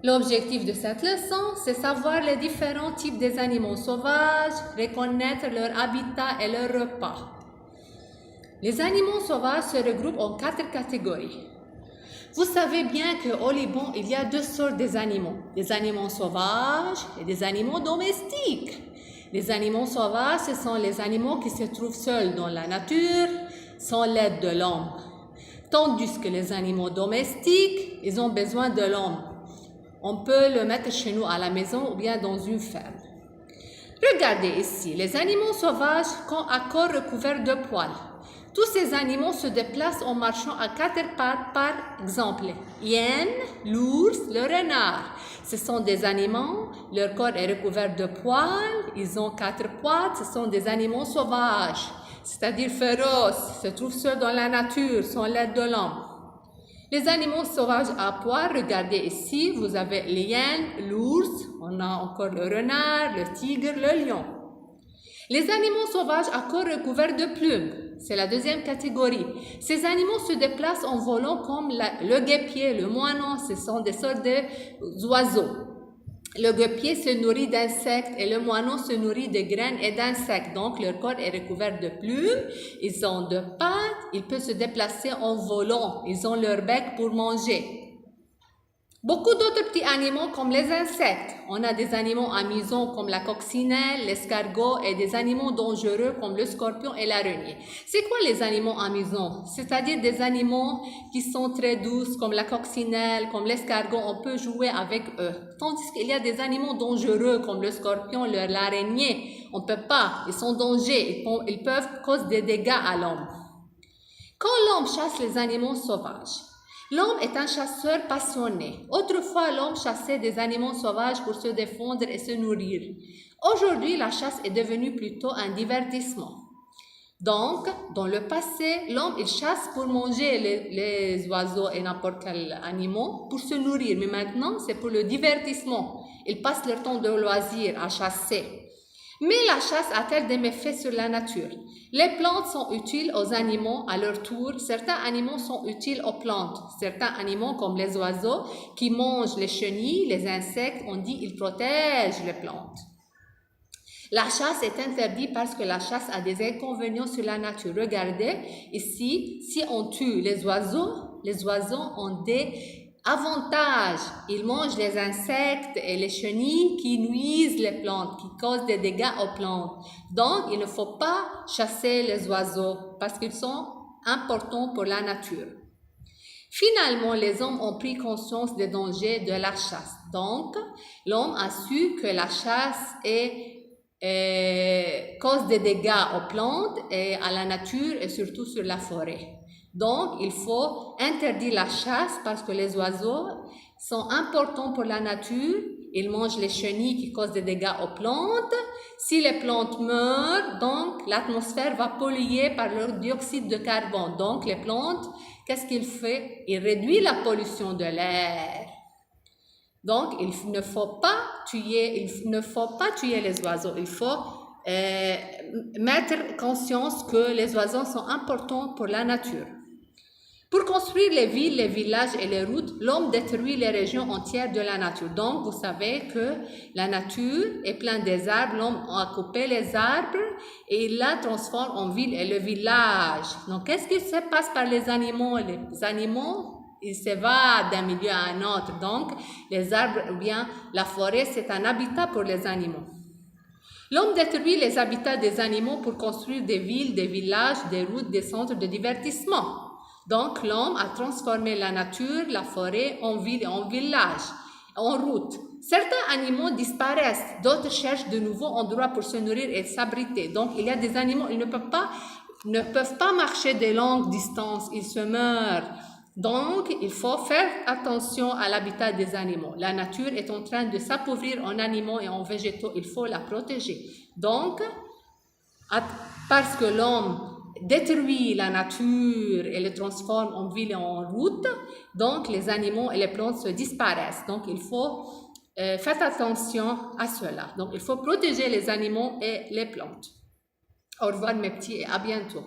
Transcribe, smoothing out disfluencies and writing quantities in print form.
L'objectif de cette leçon, c'est savoir les différents types des animaux sauvages, reconnaître leur habitat et leur repas. Les animaux sauvages se regroupent en 4 catégories. Vous savez bien qu'au Liban, il y a 2 sortes d'animaux. Des animaux sauvages et des animaux domestiques. Les animaux sauvages, ce sont les animaux qui se trouvent seuls dans la nature, sans l'aide de l'homme. Tandis que les animaux domestiques, ils ont besoin de l'homme. On peut le mettre chez nous à la maison ou bien dans une ferme. Regardez ici, les animaux sauvages ont un corps recouvert de poils. Tous ces animaux se déplacent en marchant à 4 pattes, par exemple, hyène, l'ours, le renard. Ce sont des animaux, leur corps est recouvert de poils, ils ont 4 pattes, ce sont des animaux sauvages, c'est-à-dire féroces, se trouvent seuls dans la nature, sans l'aide de l'homme. Les animaux sauvages à poils, regardez ici, vous avez les hyènes, l'ours, on a encore le renard, le tigre, le lion. Les animaux sauvages à corps recouvert de plumes, c'est la deuxième catégorie. Ces animaux se déplacent en volant comme le guêpier, le moineau, ce sont des sortes d'oiseaux. Le guêpier se nourrit d'insectes et le moineau se nourrit de graines et d'insectes. Donc, leur corps est recouvert de plumes, ils ont 2 pattes, ils peuvent se déplacer en volant, ils ont leur bec pour manger. Beaucoup d'autres petits animaux comme les insectes. On a des animaux amusants comme la coccinelle, l'escargot et des animaux dangereux comme le scorpion et l'araignée. C'est quoi les animaux amusants? C'est-à-dire des animaux qui sont très douces comme la coccinelle, comme l'escargot, on peut jouer avec eux. Tandis qu'il y a des animaux dangereux comme le scorpion, l'araignée, on ne peut pas, ils sont dangers, ils peuvent causer des dégâts à l'homme. Quand l'homme chasse les animaux sauvages, l'homme est un chasseur passionné. Autrefois, l'homme chassait des animaux sauvages pour se défendre et se nourrir. Aujourd'hui, la chasse est devenue plutôt un divertissement. Donc, dans le passé, l'homme il chasse pour manger les oiseaux et n'importe quel animal pour se nourrir. Mais maintenant, c'est pour le divertissement. Ils passent leur temps de loisir à chasser. Mais la chasse a-t-elle des méfaits sur la nature? Les plantes sont utiles aux animaux à leur tour. Certains animaux sont utiles aux plantes. Certains animaux, comme les oiseaux, qui mangent les chenilles, les insectes, on dit qu'ils protègent les plantes. La chasse est interdite parce que la chasse a des inconvénients sur la nature. Regardez, ici, si on tue les oiseaux ont des avantages. Ils mangent les insectes et les chenilles qui nuisent les plantes, qui causent des dégâts aux plantes. Donc, il ne faut pas chasser les oiseaux parce qu'ils sont importants pour la nature. Finalement, les hommes ont pris conscience des dangers de la chasse. Donc, l'homme a su que la chasse cause des dégâts aux plantes et à la nature et surtout sur la forêt. Donc, il faut interdire la chasse parce que les oiseaux sont importants pour la nature. Ils mangent les chenilles qui causent des dégâts aux plantes. Si les plantes meurent, donc l'atmosphère va polluer par leur dioxyde de carbone. Donc, les plantes, qu'est-ce qu'il fait? Il réduit la pollution de l'air. Donc, il ne faut pas tuer les oiseaux. Il faut mettre conscience que les oiseaux sont importants pour la nature. Pour construire les villes, les villages et les routes, l'homme détruit les régions entières de la nature. Donc, vous savez que la nature est pleine des arbres. L'homme a coupé les arbres et il la transforme en ville et le village. Donc, qu'est-ce qui se passe par les animaux? Les animaux, ils s'évadent d'un milieu à un autre. Donc, les arbres ou bien la forêt, c'est un habitat pour les animaux. L'homme détruit les habitats des animaux pour construire des villes, des villages, des routes, des centres de divertissement. Donc, l'homme a transformé la nature, la forêt, en ville et en village, en route. Certains animaux disparaissent, d'autres cherchent de nouveaux endroits pour se nourrir et s'abriter. Donc, il y a des animaux, ils ne peuvent pas marcher de longues distances, ils se meurent. Donc, il faut faire attention à l'habitat des animaux. La nature est en train de s'appauvrir en animaux et en végétaux, il faut la protéger. Donc, parce que l'homme détruit la nature et le transforme en ville et en route, donc les animaux et les plantes se disparaissent. Donc, il faut faire attention à cela. Donc, il faut protéger les animaux et les plantes. Au revoir mes petits et à bientôt.